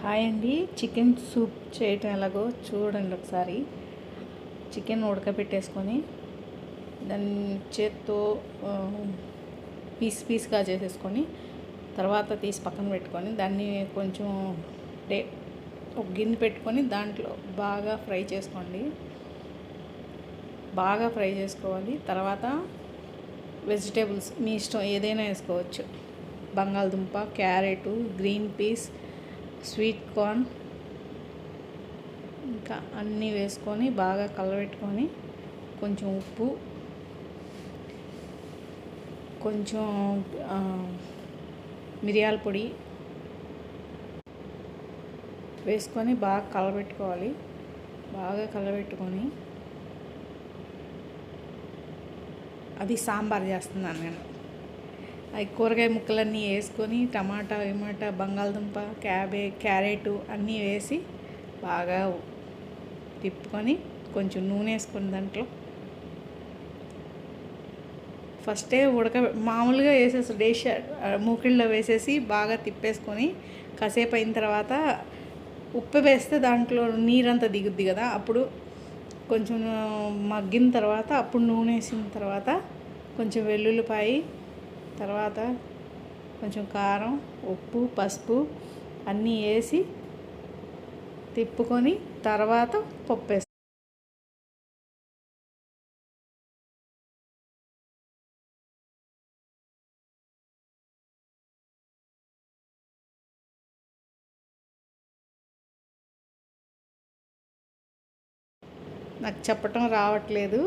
Hi అండి. Chicken soup చేయటం ఎలాగో చూడండి ఒకసారి. చికెన్ ఉడకబెట్టేసుకొని దాన్ని చేత్తో పీస్గా చేసేసుకొని తర్వాత తీసి పక్కన పెట్టుకొని దాన్ని కొంచెం ఒక గిన్నె పెట్టుకొని దాంట్లో బాగా ఫ్రై చేసుకోండి. బాగా ఫ్రై చేసుకోవాలి. తర్వాత వెజిటేబుల్స్ మీ ఇష్టం ఏదైనా వేసుకోవచ్చు. బంగాళదుంప, carrot, green peas, sweet corn ఇంకా అన్నీ వేసుకొని బాగా కలబెట్టుకొని కొంచెం ఉప్పు, కొంచెం మిరియాల పొడి వేసుకొని బాగా కలబెట్టుకోవాలి. బాగా కలబెట్టుకొని అది సాంబార్ చేస్తున్నాను నేను. అవి కూరగాయ ముక్కలన్నీ వేసుకొని టమాటా బంగాళదుంప, క్యారెట్ అన్నీ వేసి బాగా తిప్పుకొని కొంచెం నూనె వేసుకొని దాంట్లో ఫస్టే మామూలుగా వేసేసి మూకిళ్ళలో వేసేసి బాగా తిప్పేసుకొని కాసేపు అయిన తర్వాత ఉప్పు వేస్తే దాంట్లో నీరంతా దిగుద్ది కదా. అప్పుడు కొంచెం మగ్గిన తర్వాత అప్పుడు నూనె వేసిన తర్వాత కొంచెం వెల్లుల్లిపాయి, తర్వాత కొంచెం కారం, ఉప్పు, పసుపు అన్నీ వేసి తిప్పుకొని తర్వాత పప్పు వేస్తాం. నాకు చెప్పటం రావట్లేదు,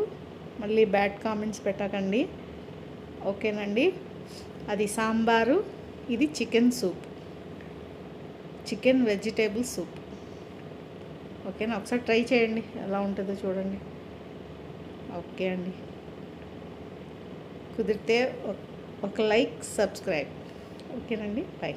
మళ్ళీ బ్యాడ్ కామెంట్స్ పెట్టకండి. ఓకేనండి. అది సాంబారు, ఇది chicken soup, chicken vegetable soup. ఓకేనా? ఒకసారి ట్రై చేయండి, ఎలా ఉంటుందో చూడండి. ఓకే అండి. కుదిరితే ఒక లైక్, సబ్స్క్రైబ్. ఓకేనండి. బాయ్.